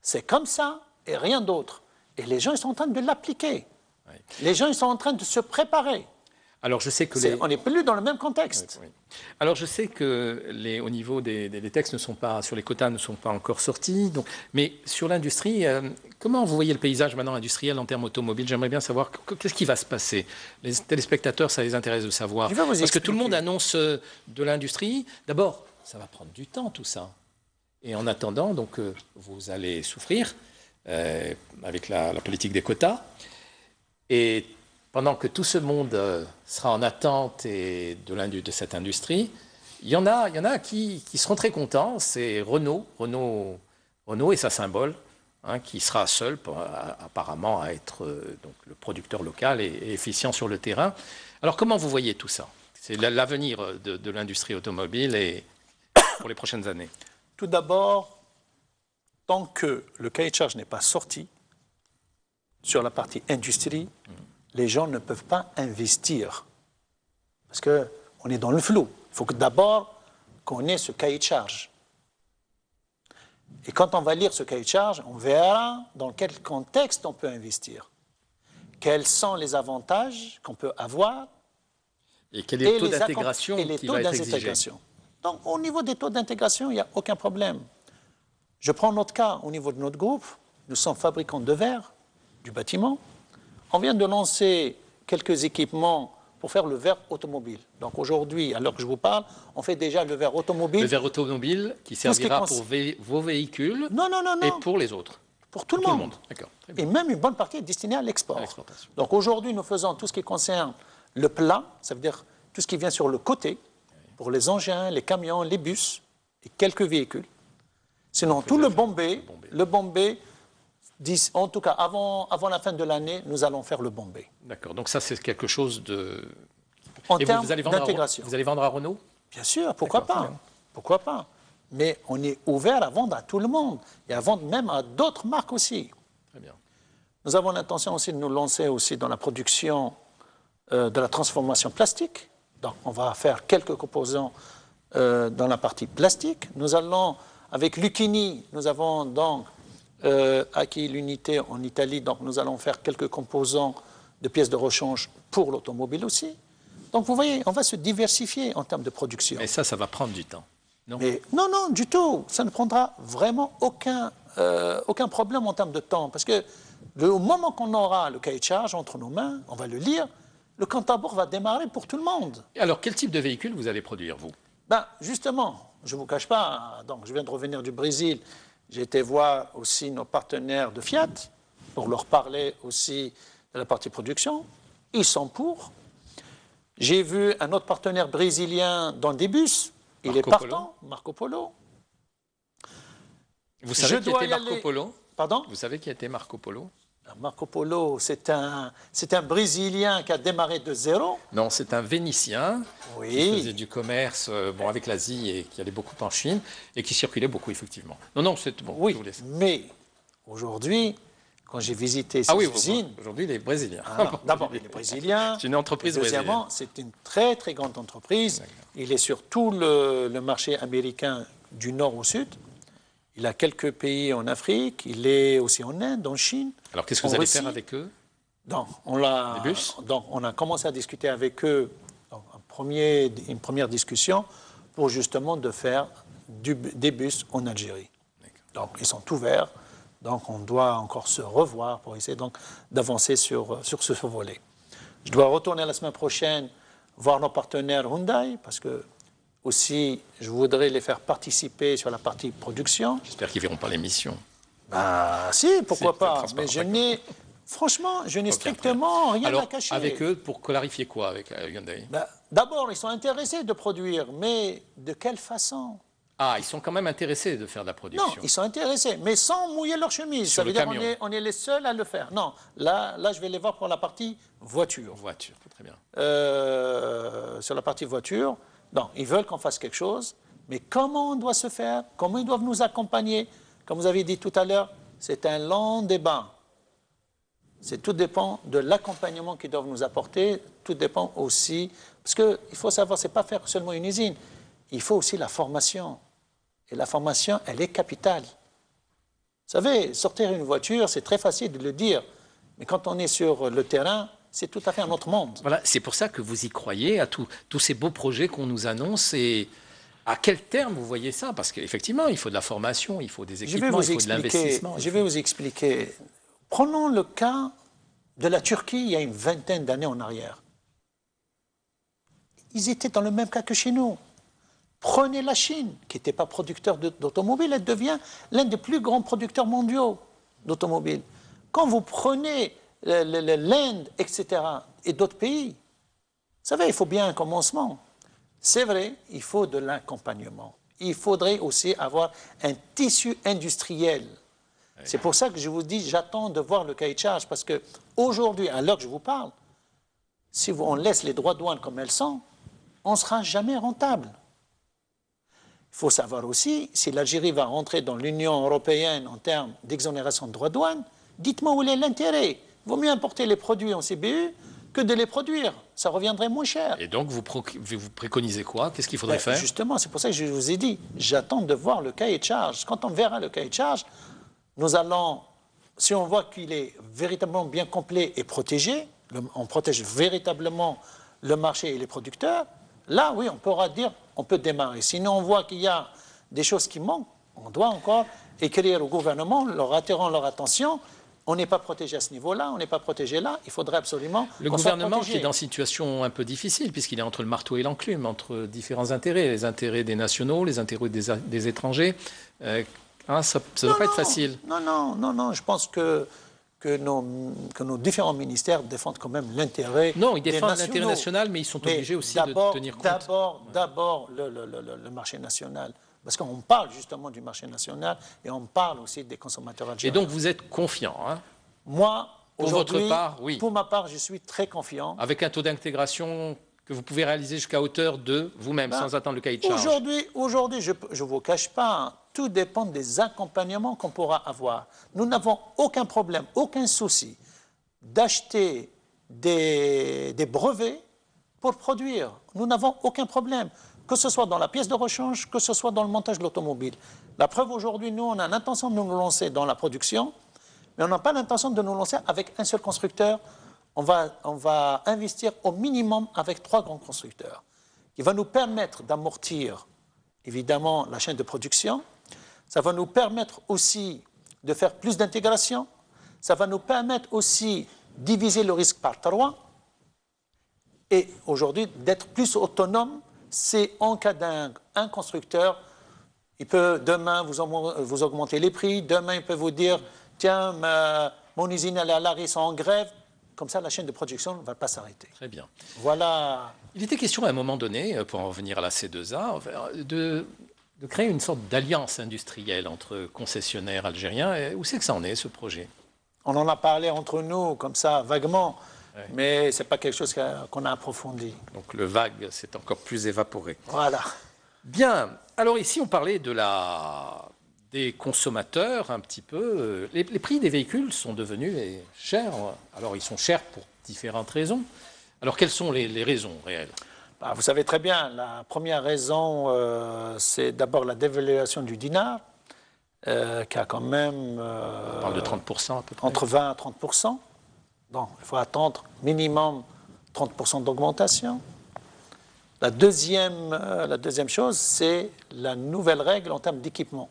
c'est comme ça et rien d'autre. Et les gens, ils sont en train de l'appliquer. Oui. Les gens, ils sont en train de se préparer. Alors, je sais que on n'est plus dans le même contexte. Oui. Alors, je sais que au niveau des textes sur les quotas ne sont pas encore sortis. Donc, mais sur l'industrie, comment vous voyez le paysage maintenant industriel en termes automobiles? J'aimerais bien savoir qu'est-ce qui va se passer. Les téléspectateurs, ça les intéresse de savoir. Parce que tout le monde annonce de l'industrie. D'abord, ça va prendre du temps, tout ça. Et en attendant, donc, vous allez souffrir avec la politique des quotas. Et pendant que tout ce monde sera en attente de cette industrie, il y en a qui seront très contents. C'est Renault et sa symbole, qui sera seul apparemment à être donc, le producteur local et efficient sur le terrain. Alors comment vous voyez tout ça? C'est l'avenir de l'industrie automobile pour les prochaines années. Tout d'abord, tant que le cahier de charge n'est pas sorti sur la partie industrie, les gens ne peuvent pas investir parce qu'on est dans le flou. Il faut que d'abord qu'on ait ce cahier de charge. Et quand on va lire ce cahier de charge, on verra dans quel contexte on peut investir. Quels sont les avantages qu'on peut avoir et quel est le taux d'intégration qui va être exigé. Donc, au niveau des taux d'intégration, il n'y a aucun problème. Je prends notre cas au niveau de notre groupe. Nous sommes fabricants de verre, du bâtiment. On vient de lancer quelques équipements pour faire le verre automobile. Donc aujourd'hui, à l'heure que je vous parle, on fait déjà le verre automobile. Le verre automobile qui servira pour vos véhicules et pour les autres. Pour tout le monde. D'accord. Et même une bonne partie est destinée à l'export. Donc aujourd'hui, nous faisons tout ce qui concerne le plat, ça veut dire tout ce qui vient sur le côté, pour les engins, les camions, les bus et quelques véhicules. Sinon, tout le bombé, en tout cas, avant la fin de l'année, nous allons faire le bombé. D'accord, donc ça, c'est quelque chose de... En termes d'intégration. Vous allez vendre à Renault? Bien sûr, pourquoi pas? Pourquoi pas? Mais on est ouvert à vendre à tout le monde et à vendre même à d'autres marques aussi. Très bien. Nous avons l'intention aussi de nous lancer aussi dans la production de la transformation plastique. Donc, on va faire quelques composants dans la partie plastique. Nous allons, avec Lucchini, nous avons donc acquis l'unité en Italie, donc nous allons faire quelques composants de pièces de rechange pour l'automobile aussi. Donc vous voyez, on va se diversifier en termes de production. Et ça va prendre du temps, non? Non, du tout. Ça ne prendra vraiment aucun problème en termes de temps. Parce que au moment qu'on aura le cahier de charge entre nos mains, on va le lire, le compte à rebours va démarrer pour tout le monde. Et alors, quel type de véhicule vous allez produire, vous? Justement, je ne vous cache pas, donc je viens de revenir du Brésil. J'ai été voir aussi nos partenaires de Fiat pour leur parler aussi de la partie production. Ils sont pour. J'ai vu un autre partenaire brésilien dans des bus. Il est partant, Marco Polo. Vous savez qui était Marco Polo? Pardon? Vous savez qui était Marco Polo? Marco Polo, c'est un Brésilien qui a démarré de zéro. Non, c'est un Vénitien qui faisait du commerce avec l'Asie et qui allait beaucoup en Chine et qui circulait beaucoup, effectivement. Non, c'est bon. Oui, mais aujourd'hui, quand j'ai visité ces usines... Aujourd'hui, les Brésiliens. D'abord, les Brésiliens. C'est une entreprise brésilienne. Deuxièmement, c'est une très, très grande entreprise. Il est sur tout le marché américain du nord au sud. Il a quelques pays en Afrique, il est aussi en Inde, en Chine. Alors, qu'est-ce que vous allez faire avec eux? On a commencé à discuter avec eux, une première discussion, pour justement de faire des bus en Algérie. Donc, ils sont ouverts, donc on doit encore se revoir pour essayer d'avancer sur ce volet. Je dois retourner la semaine prochaine voir nos partenaires Hyundai, parce que aussi, je voudrais les faire participer sur la partie production. J'espère qu'ils ne verront pas l'émission. Bah si, pourquoi Si, pas. Mais je n'ai, franchement, je n'ai strictement rien Alors, à cacher. avec eux, pour clarifier quoi avec Hyundai? Bah, d'abord, ils sont intéressés de produire, mais de quelle façon? Ah, ils sont quand même intéressés de faire de la production. Non, ils sont intéressés, mais sans mouiller leur chemise. Ça veut dire qu'on est les seuls à le faire. Non, là, je vais les voir pour la partie voiture. Voiture, très bien. Sur la partie voiture, non, ils veulent qu'on fasse quelque chose, mais comment on doit se faire? Comment ils doivent nous accompagner? Comme vous avez dit tout à l'heure, c'est un long débat. Tout dépend de l'accompagnement qu'ils doivent nous apporter. Tout dépend aussi, parce qu'il faut savoir, c'est pas faire seulement une usine. Il faut aussi la formation. Et la formation, elle est capitale. Vous savez, sortir une voiture, c'est très facile de le dire. Mais quand on est sur le terrain, c'est tout à fait un autre monde. Voilà, c'est pour ça que vous y croyez à tous ces beaux projets qu'on nous annonce. Et à quel terme vous voyez ça? Parce qu'effectivement, il faut de la formation, il faut des équipements, il faut de l'investissement. Je vais vous expliquer. Prenons le cas de la Turquie il y a une vingtaine d'années en arrière. Ils étaient dans le même cas que chez nous. Prenez la Chine, qui n'était pas producteur d'automobiles, elle devient l'un des plus grands producteurs mondiaux d'automobiles. Quand vous prenez l'Inde, etc., et d'autres pays, vous savez, il faut bien un commencement. C'est vrai, il faut de l'accompagnement. Il faudrait aussi avoir un tissu industriel. C'est pour ça que je vous dis, j'attends de voir le cahier de charge, parce qu'aujourd'hui, à l'heure que je vous parle, si on laisse les droits de douane comme elles sont, on ne sera jamais rentable. Il faut savoir aussi, si l'Algérie va rentrer dans l'Union européenne en termes d'exonération de droits de douane, dites-moi où est l'intérêt. Il vaut mieux importer les produits en CBU que de les produire. Ça reviendrait moins cher. Et donc, vous préconisez quoi? Qu'est-ce qu'il faudrait faire? Justement, c'est pour ça que je vous ai dit, j'attends de voir le cahier de charge. Quand on verra le cahier de charge, nous allons, si on voit qu'il est véritablement bien complet et protégé, on protège véritablement le marché et les producteurs, là, oui, on pourra dire, on peut démarrer. Sinon, on voit qu'il y a des choses qui manquent, on doit encore écrire au gouvernement, leur attirant leur attention. On n'est pas protégé à ce niveau-là, on n'est pas protégé là, il faudrait absolument le gouvernement qui est dans une situation un peu difficile, puisqu'il est entre le marteau et l'enclume, entre différents intérêts, les intérêts des nationaux, les intérêts des étrangers. Ça ne doit pas être facile. Non, je pense que nos différents ministères défendent quand même l'intérêt. Non, ils défendent l'intérêt national, mais ils sont obligés aussi de tenir compte. D'abord, le marché national. Parce qu'on parle justement du marché national et on parle aussi des consommateurs algériens. Et donc vous êtes confiant, hein? Moi, pour votre part, oui. Pour ma part, je suis très confiant. Avec un taux d'intégration que vous pouvez réaliser jusqu'à hauteur de vous-même, sans attendre le cahier de charge. Aujourd'hui, je ne vous cache pas, tout dépend des accompagnements qu'on pourra avoir. Nous n'avons aucun problème, aucun souci d'acheter des brevets pour produire. Nous n'avons aucun problème, que ce soit dans la pièce de rechange, que ce soit dans le montage de l'automobile. La preuve aujourd'hui, nous, on a l'intention de nous lancer dans la production, mais on n'a pas l'intention de nous lancer avec un seul constructeur. On va investir au minimum avec 3 grands constructeurs, qui va nous permettre d'amortir, évidemment, la chaîne de production. Ça va nous permettre aussi de faire plus d'intégration. Ça va nous permettre aussi de diviser le risque par 3. Et aujourd'hui, d'être plus autonome, c'est en cas d'un constructeur, il peut demain vous augmenter les prix, demain il peut vous dire, tiens, mon usine elle est à l'arrêt, ils sont en grève. Comme ça, la chaîne de production ne va pas s'arrêter. Très bien. Voilà. Il était question à un moment donné, pour en revenir à la C2A, de créer une sorte d'alliance industrielle entre concessionnaires algériens. Où c'est que ça en est, ce projet? On en a parlé entre nous, comme ça, vaguement, mais ce n'est pas quelque chose qu'on a approfondi. Donc le vague s'est encore plus évaporé. Voilà. Bien. Alors ici, on parlait des consommateurs un petit peu. Les prix des véhicules sont devenus chers. Alors ils sont chers pour différentes raisons. Alors quelles sont les raisons réelles? Vous savez très bien, la première raison, c'est d'abord la dévaluation du dinar, qui a quand même... On parle de 30% à peu près. Entre 20 à 30%. Donc il faut attendre minimum 30% d'augmentation. La deuxième chose, c'est la nouvelle règle en termes d'équipement.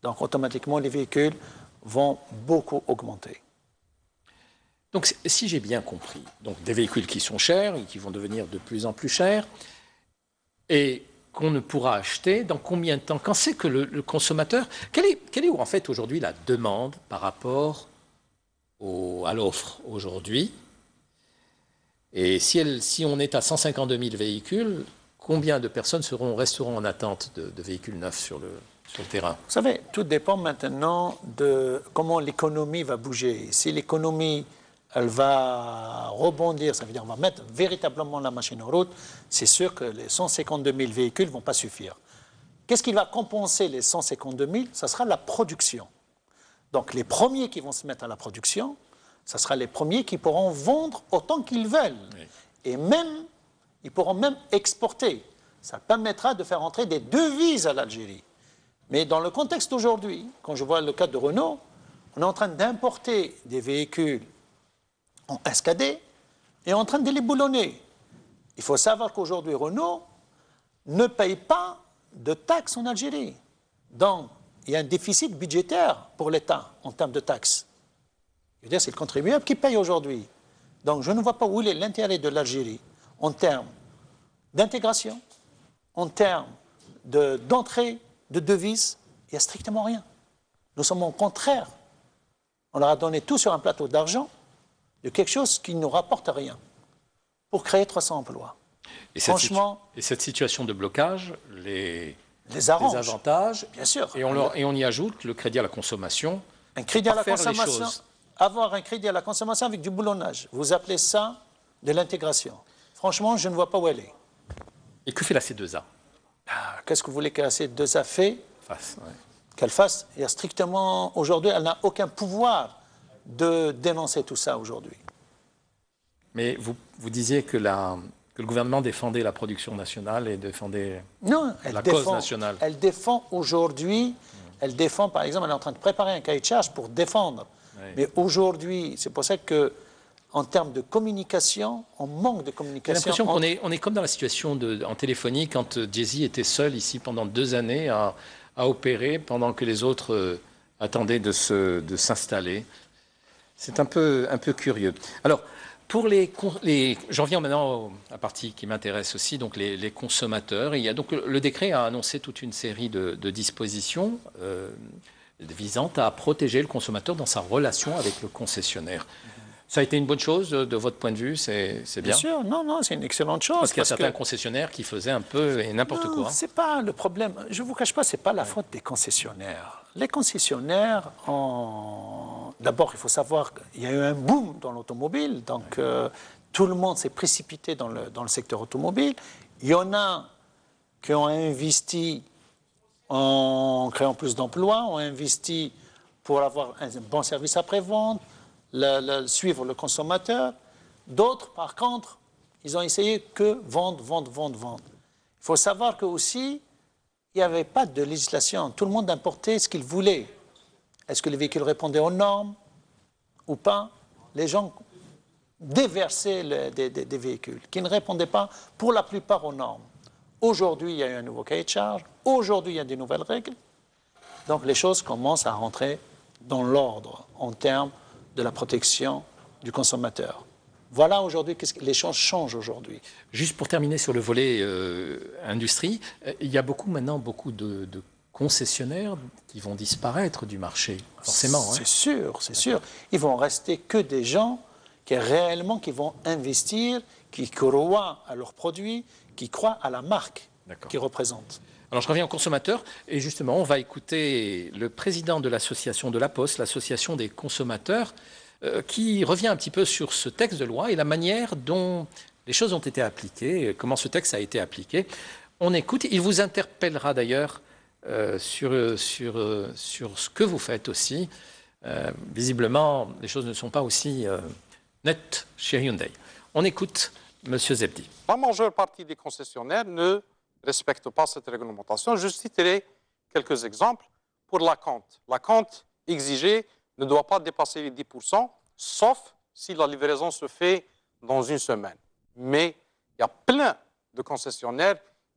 Donc automatiquement, les véhicules vont beaucoup augmenter. Donc si j'ai bien compris, donc des véhicules qui sont chers et qui vont devenir de plus en plus chers, et qu'on ne pourra acheter dans combien de temps? Quand c'est que le consommateur... Quelle est en fait aujourd'hui la demande par rapport à l'offre aujourd'hui? Et si on est à 152 000 véhicules, combien de personnes resteront en attente de véhicules neufs sur le terrain? Vous savez, tout dépend maintenant de comment l'économie va bouger. Si l'économie, elle va rebondir, ça veut dire qu'on va mettre véritablement la machine en route, c'est sûr que les 152 000 véhicules ne vont pas suffire. Qu'est-ce qui va compenser les 152 000? Ça sera la production. Donc les premiers qui vont se mettre à la production, ça sera les premiers qui pourront vendre autant qu'ils veulent. Oui. Et même, ils pourront même exporter. Ça permettra de faire entrer des devises à l'Algérie. Mais dans le contexte d'aujourd'hui, quand je vois le cas de Renault, on est en train d'importer des véhicules en SKD et en train de les boulonner. Il faut savoir qu'aujourd'hui, Renault ne paye pas de taxes en Algérie. Donc, il y a un déficit budgétaire pour l'État en termes de taxes. Je veux dire, c'est le contribuable qui paye aujourd'hui. Donc, je ne vois pas où est l'intérêt de l'Algérie en termes d'intégration, en termes d'entrée de devises. Il n'y a strictement rien. Nous sommes au contraire. On leur a donné tout sur un plateau d'argent de quelque chose qui ne nous rapporte rien pour créer 300 emplois. Et cette situation de blocage les avantage, bien sûr. Et on y ajoute le crédit à la consommation. Un crédit à la consommation, avoir un crédit à la consommation avec du boulonnage. Vous appelez ça de l'intégration. Franchement, je ne vois pas où elle est. Et que fait la C2A? Qu'est-ce que vous voulez que la C2A fait? Ouais. Qu'elle fasse? Il y a strictement, aujourd'hui, elle n'a aucun pouvoir de dénoncer tout ça aujourd'hui. Mais vous disiez que le gouvernement défendait la production nationale et défendait cause nationale. Elle défend aujourd'hui, elle défend, par exemple, elle est en train de préparer un cahier de charge pour défendre. Oui. Mais aujourd'hui, c'est pour ça que, en termes de communication, on manque de communication. J'ai l'impression qu'on est comme dans la situation en téléphonie quand Jay-Z était seul ici pendant 2 années à opérer pendant que les autres attendaient de s'installer. C'est un peu curieux. Alors, pour j'en viens maintenant à la partie qui m'intéresse aussi, donc les consommateurs. Il y a donc le décret a annoncé toute une série de dispositions visant à protéger le consommateur dans sa relation avec le concessionnaire. Ça a été une bonne chose de votre point de vue, c'est bien? Bien sûr, non, c'est une excellente chose. Parce qu'il y a certains concessionnaires qui faisaient un peu n'importe quoi. C'est pas le problème. Je ne vous cache pas, c'est pas la faute des concessionnaires. Les concessionnaires, d'abord, il faut savoir qu'il y a eu un boom dans l'automobile, donc tout le monde s'est précipité dans le secteur automobile. Il y en a qui ont investi en créant plus d'emplois, ont investi pour avoir un bon service après-vente, suivre le consommateur. D'autres, par contre, ils ont essayé que vendre. Il faut savoir que aussi, il n'y avait pas de législation. Tout le monde importait ce qu'il voulait. Est-ce que les véhicules répondaient aux normes ou pas? Les gens déversaient des véhicules qui ne répondaient pas pour la plupart aux normes. Aujourd'hui, il y a eu un nouveau cahier de charge. Aujourd'hui, il y a des nouvelles règles. Donc, les choses commencent à rentrer dans l'ordre en termes de la protection du consommateur. Voilà aujourd'hui, les choses changent aujourd'hui. Juste pour terminer sur le volet industrie, il y a maintenant beaucoup de concessionnaires qui vont disparaître du marché, forcément. C'est sûr. Ils vont rester que des gens qui vont investir, qui croient à leurs produits, qui croient à la marque qu'ils représentent. Alors je reviens aux consommateurs et justement on va écouter le président de l'association de la Poste, l'association des consommateurs, qui revient un petit peu sur ce texte de loi et la manière dont les choses ont été appliquées, comment ce texte a été appliqué. On écoute, il vous interpellera d'ailleurs sur ce que vous faites aussi. Visiblement, les choses ne sont pas aussi nettes chez Hyundai. On écoute M. Zebdi. La majeure partie des concessionnaires ne respectent pas cette réglementation. Je citerai quelques exemples. Pour l'acompte, l'acompte exigé ne doit pas dépasser les 10%, sauf si la livraison se fait dans une semaine. Mais il y a plein de concessionnaires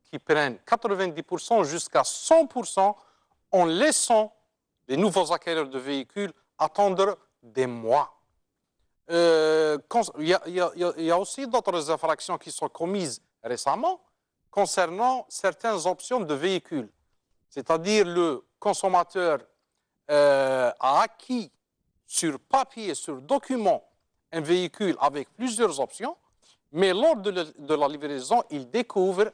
qui prennent 90% jusqu'à 100% en laissant les nouveaux acquéreurs de véhicules attendre des mois. Il y a aussi d'autres infractions qui sont commises récemment. concernant certaines options de véhicules. C'est-à-dire le consommateur a acquis sur papier, sur document, un véhicule avec plusieurs options, mais lors de la livraison, il découvre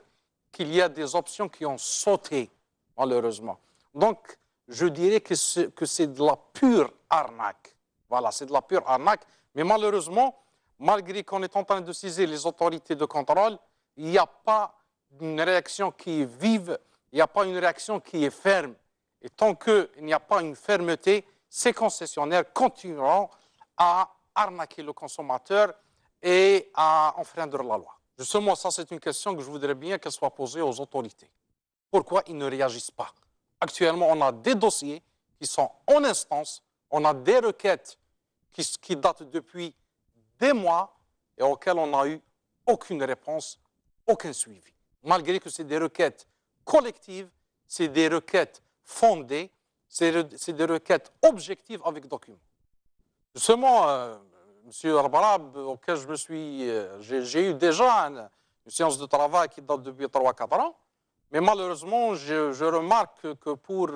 qu'il y a des options qui ont sauté, malheureusement. Donc, je dirais que c'est de la pure arnaque. Voilà, c'est de la pure arnaque. Mais malheureusement, malgré qu'on est en train de saisir les autorités de contrôle, il n'y a pas une réaction qui est vive, il n'y a pas une réaction qui est ferme. Et tant qu'il n'y a pas une fermeté, ces concessionnaires continueront à arnaquer le consommateur et à enfreindre la loi. Justement, ça c'est une question que je voudrais bien qu'elle soit posée aux autorités. Pourquoi ils ne réagissent pas? Actuellement, on a des dossiers qui sont en instance, on a des requêtes qui datent depuis des mois et auxquelles on n'a eu aucune réponse, aucun suivi. Malgré que c'est des requêtes collectives, c'est des requêtes fondées, c'est des requêtes objectives avec documents. Justement, M. Arbarab, auquel j'ai eu déjà une séance de travail qui date depuis 3-4 ans, mais malheureusement, je remarque que pour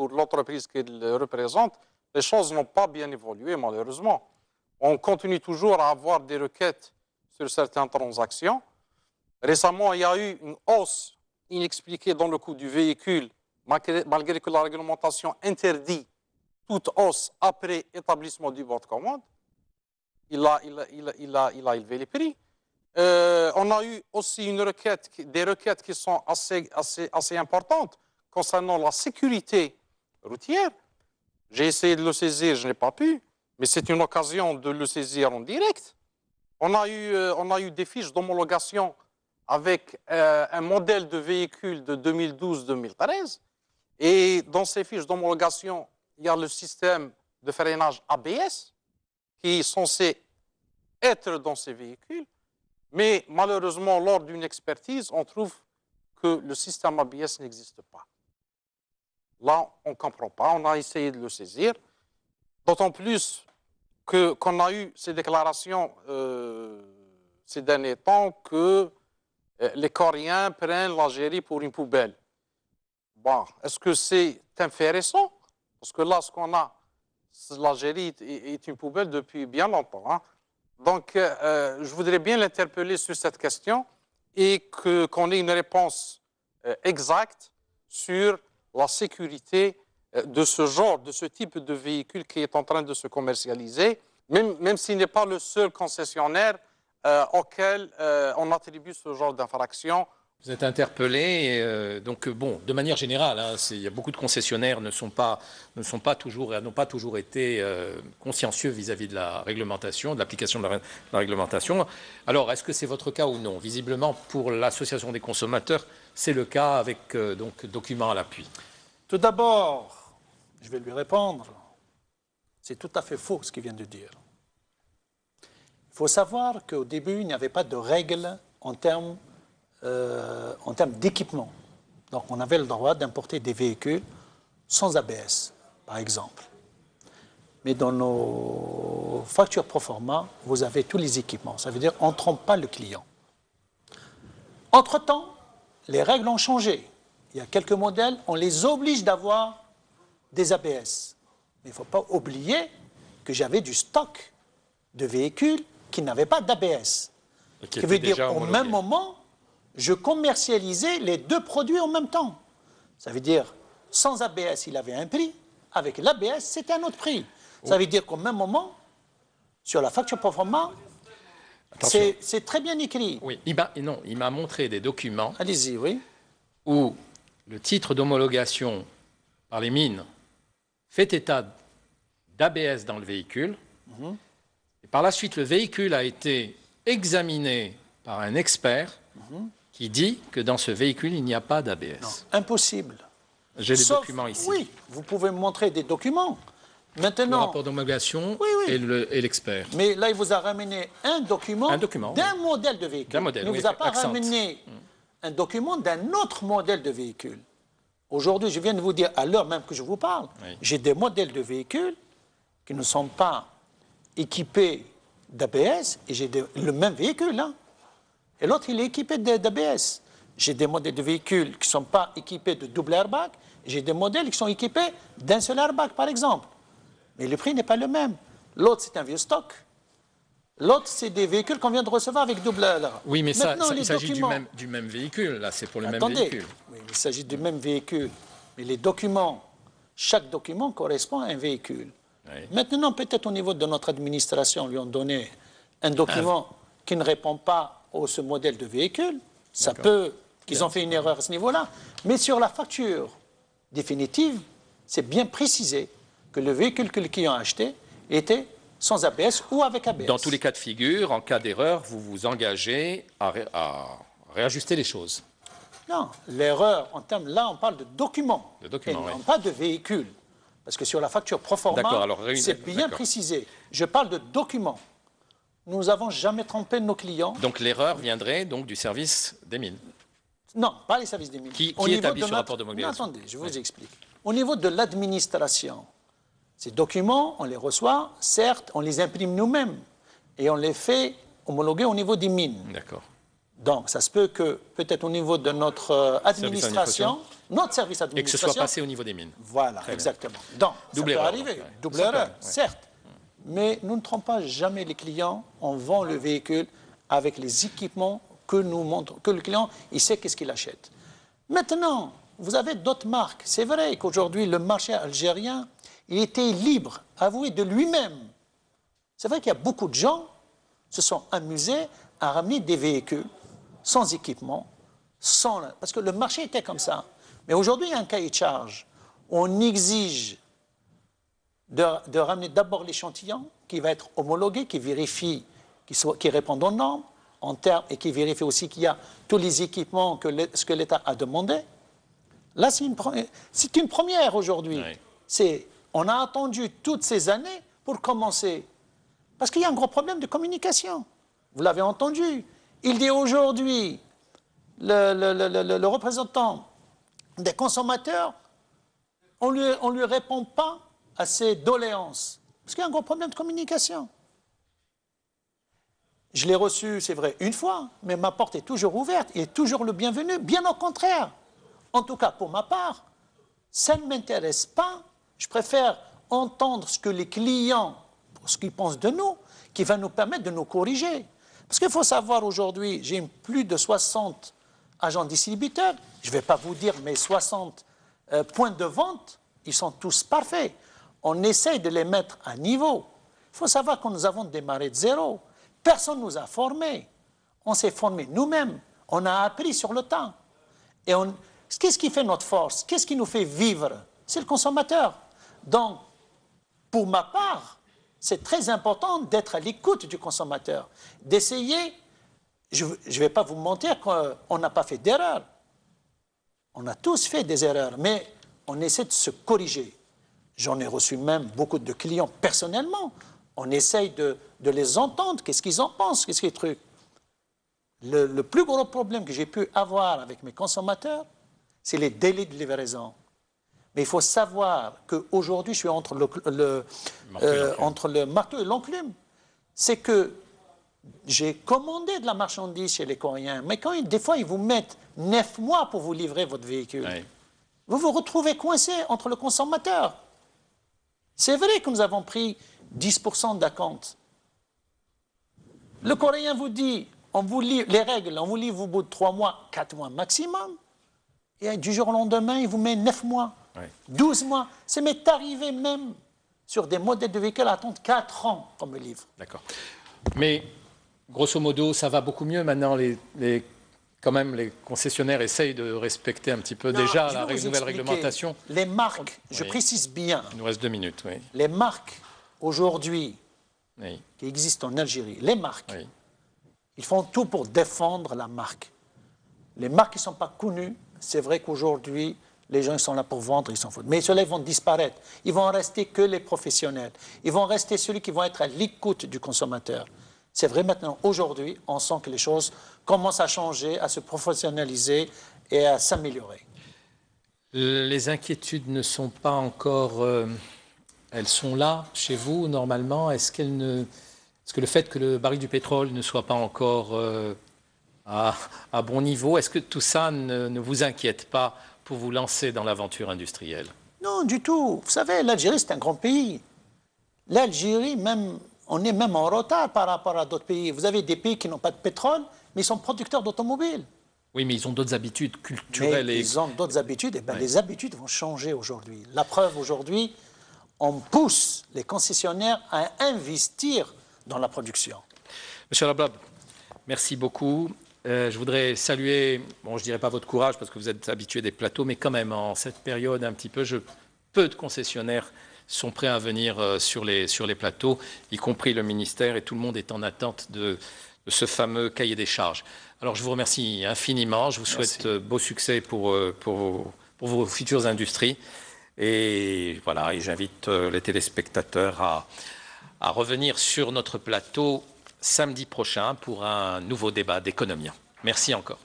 l'entreprise qu'il représente, les choses n'ont pas bien évolué, malheureusement. On continue toujours à avoir des requêtes sur certaines transactions. Récemment, il y a eu une hausse inexpliquée dans le coût du véhicule, malgré que la réglementation interdit toute hausse après établissement du bon de commande. Il a élevé les prix. On a eu aussi des requêtes qui sont assez importantes concernant la sécurité routière. J'ai essayé de le saisir, je n'ai pas pu, mais c'est une occasion de le saisir en direct. On a eu des fiches d'homologation avec un modèle de véhicule de 2012-2013. Et dans ces fiches d'homologation, il y a le système de freinage ABS qui est censé être dans ces véhicules. Mais malheureusement, lors d'une expertise, on trouve que le système ABS n'existe pas. Là, on ne comprend pas. On a essayé de le saisir. D'autant plus qu'on a eu ces déclarations ces derniers temps que les Coréens prennent l'Algérie pour une poubelle. Bon, est-ce que c'est un fait récent? Parce que là, ce qu'on a, l'Algérie est une poubelle depuis bien longtemps. Hein? Donc, je voudrais bien l'interpeller sur cette question et qu'on ait une réponse exacte sur la sécurité de ce type de véhicule qui est en train de se commercialiser, même s'il n'est pas le seul concessionnaire auquel on attribue ce genre d'infraction. Vous êtes interpellé, donc bon, de manière générale, hein, il y a beaucoup de concessionnaires n'ont pas toujours été consciencieux vis-à-vis de la réglementation, de l'application de la réglementation. Alors, est-ce que c'est votre cas ou non? Visiblement, pour l'Association des consommateurs, c'est le cas avec donc documents à l'appui. Tout d'abord, je vais lui répondre. C'est tout à fait faux ce qu'il vient de dire. Il faut savoir qu'au début, il n'y avait pas de règles en termes d'équipement. Donc, on avait le droit d'importer des véhicules sans ABS, par exemple. Mais dans nos factures pro forma, vous avez tous les équipements. Ça veut dire qu'on ne trompe pas le client. Entre-temps, les règles ont changé. Il y a quelques modèles, on les oblige d'avoir des ABS. Mais il ne faut pas oublier que j'avais du stock de véhicules qui n'avaient pas d'ABS. Ce qui veut dire qu'au même moment, je commercialisais les deux produits en même temps. Ça veut dire, sans ABS, il avait un prix. Avec l'ABS, c'était un autre prix. Ça veut dire qu'au même moment, sur la facture pro forma, c'est très bien écrit. Oui, il m'a montré des documents. Allez-y, oui. Où le titre d'homologation par les mines fait état d'ABS dans le véhicule. Et par la suite, le véhicule a été examiné par un expert qui dit que dans ce véhicule, il n'y a pas d'ABS. Impossible. J'ai les documents ici. Oui, vous pouvez me montrer des documents. Maintenant, le rapport d'homologation et l'expert. Mais là, il vous a ramené un document d'un modèle de véhicule. Il ne vous a pas ramené un document d'un autre modèle de véhicule. Aujourd'hui, je viens de vous dire, à l'heure même que je vous parle, j'ai des modèles de véhicules qui ne sont pas équipés d'ABS et j'ai le même véhicule. Hein. et l'autre, il est équipé d'ABS. J'ai des modèles de véhicules qui ne sont pas équipés de double airbag, j'ai des modèles qui sont équipés d'un seul airbag, par exemple. Mais le prix n'est pas le même. L'autre, c'est un vieux stock. L'autre, c'est des véhicules qu'on vient de recevoir avec double airbag. Oui, mais ça, il s'agit du même véhicule. Là, c'est pour le même véhicule. Oui, il s'agit du même véhicule. Mais les documents, chaque document correspond à un véhicule. Oui. Maintenant, peut-être au niveau de notre administration, lui ont donné un document qui ne répond pas à ce modèle de véhicule. Ça peut qu'ils ont fait une erreur à ce niveau-là. Mais sur la facture définitive, c'est bien précisé que le véhicule que le client a acheté était sans ABS ou avec ABS. Dans tous les cas de figure, en cas d'erreur, vous vous engagez à réajuster les choses. Non, l'erreur, en termes, là, on parle de documents, et non pas de véhicules. Parce que sur la facture proforma, c'est bien précisé. Je parle de documents. Nous n'avons jamais trompé nos clients. Donc l'erreur viendrait donc du service des mines? Non, pas les services des mines. Qui établit ce rapport d'homologation? Attendez, je vous explique. Au niveau de l'administration, ces documents, on les reçoit, certes, on les imprime nous-mêmes et on les fait homologuer au niveau des mines. D'accord. Donc, ça se peut que, peut-être au niveau de notre administration, notre service d'administration... Et que ce soit passé au niveau des mines. Voilà, exactement. Donc, ça peut arriver. Double erreur, certes. Mais nous ne trompons jamais les clients. On vend le véhicule avec les équipements que nous montrons, que le client, il sait qu'est-ce qu'il achète. Maintenant, vous avez d'autres marques. C'est vrai qu'aujourd'hui, le marché algérien, il était libre, avoué de lui-même. C'est vrai qu'il y a beaucoup de gens qui se sont amusés à ramener des véhicules sans équipement, parce que le marché était comme ça. Mais aujourd'hui, il y a un cahier de charge. On exige de ramener d'abord l'échantillon qui va être homologué, qui vérifie, qui répond aux normes en termes, et qui vérifie aussi qu'il y a tous les équipements ce que l'État a demandé. Là, c'est une première aujourd'hui. Oui. On a attendu toutes ces années pour commencer. Parce qu'il y a un gros problème de communication. Vous l'avez entendu. Il dit aujourd'hui, le représentant des consommateurs, on lui répond pas à ses doléances. Parce qu'il y a un gros problème de communication. Je l'ai reçu, c'est vrai, une fois, mais ma porte est toujours ouverte, il est toujours le bienvenu, bien au contraire. En tout cas, pour ma part, ça ne m'intéresse pas. Je préfère entendre ce que les clients, ce qu'ils pensent de nous, qui va nous permettre de nous corriger. Parce qu'il faut savoir aujourd'hui, j'ai plus de 60 agents distributeurs. Je ne vais pas vous dire mes 60 points de vente, ils sont tous parfaits. On essaye de les mettre à niveau. Il faut savoir que nous avons démarré de zéro. Personne ne nous a formés. On s'est formés nous-mêmes. On a appris sur le temps. Et qu'est-ce qui fait notre force? Qu'est-ce qui nous fait vivre? C'est le consommateur. Donc, pour ma part, c'est très important d'être à l'écoute du consommateur, d'essayer, je ne vais pas vous mentir qu'on n'a pas fait d'erreur. On a tous fait des erreurs, mais on essaie de se corriger. J'en ai reçu même beaucoup de clients personnellement. On essaye de les entendre, qu'est-ce qu'ils en pensent, qu'est-ce qu'ils trucs. Le plus gros problème que j'ai pu avoir avec mes consommateurs, c'est les délais de livraison. Mais il faut savoir qu'aujourd'hui, je suis entre le marteau et l'enclume. C'est que j'ai commandé de la marchandise chez les Coréens, mais des fois, ils vous mettent 9 mois pour vous livrer votre véhicule. Oui. Vous vous retrouvez coincé entre le consommateur. C'est vrai que nous avons pris 10% d'acompte. Le Coréen vous dit, on vous livre, les règles, on vous livre au bout de 3 mois, 4 mois maximum, et du jour au lendemain, il vous met 9 mois. Oui. 12 mois. Ça m'est arrivé même sur des modèles de véhicules à attendre 4 ans qu'on me livre. D'accord. Mais grosso modo, ça va beaucoup mieux maintenant. Quand même, les concessionnaires essayent de respecter un petit peu déjà la nouvelle réglementation. Les marques, je précise bien. Il nous reste 2 minutes, oui. Les marques, aujourd'hui, qui existent en Algérie, les marques, ils font tout pour défendre la marque. Les marques qui ne sont pas connues, c'est vrai qu'aujourd'hui, les gens ils sont là pour vendre, ils s'en foutent. Mais ceux-là, ils vont disparaître. Ils vont rester que les professionnels. Ils vont rester ceux qui vont être à l'écoute du consommateur. C'est vrai maintenant, aujourd'hui, on sent que les choses commencent à changer, à se professionnaliser et à s'améliorer. Les inquiétudes ne sont pas encore... elles sont là, chez vous, normalement. Est-ce que le fait que le baril du pétrole ne soit pas encore à bon niveau. Est-ce que tout ça ne vous inquiète pas pour vous lancer dans l'aventure industrielle? Non, du tout. Vous savez, l'Algérie, c'est un grand pays. L'Algérie, même, on est même en retard par rapport à d'autres pays. Vous avez des pays qui n'ont pas de pétrole, mais ils sont producteurs d'automobiles. Oui, mais ils ont d'autres habitudes culturelles. Ils ont d'autres habitudes. Et bien, les habitudes vont changer aujourd'hui. La preuve, aujourd'hui, on pousse les concessionnaires à investir dans la production. Monsieur Lablab, merci beaucoup. Je voudrais saluer, bon, je ne dirais pas votre courage parce que vous êtes habitué des plateaux, mais quand même, en cette période un petit peu, peu de concessionnaires sont prêts à venir sur les plateaux, y compris le ministère, et tout le monde est en attente de ce fameux cahier des charges. Alors, je vous remercie infiniment. Je vous souhaite beau succès pour vos futures industries. Et voilà, et j'invite les téléspectateurs à revenir sur notre plateau samedi prochain pour un nouveau débat d'économie. Merci encore.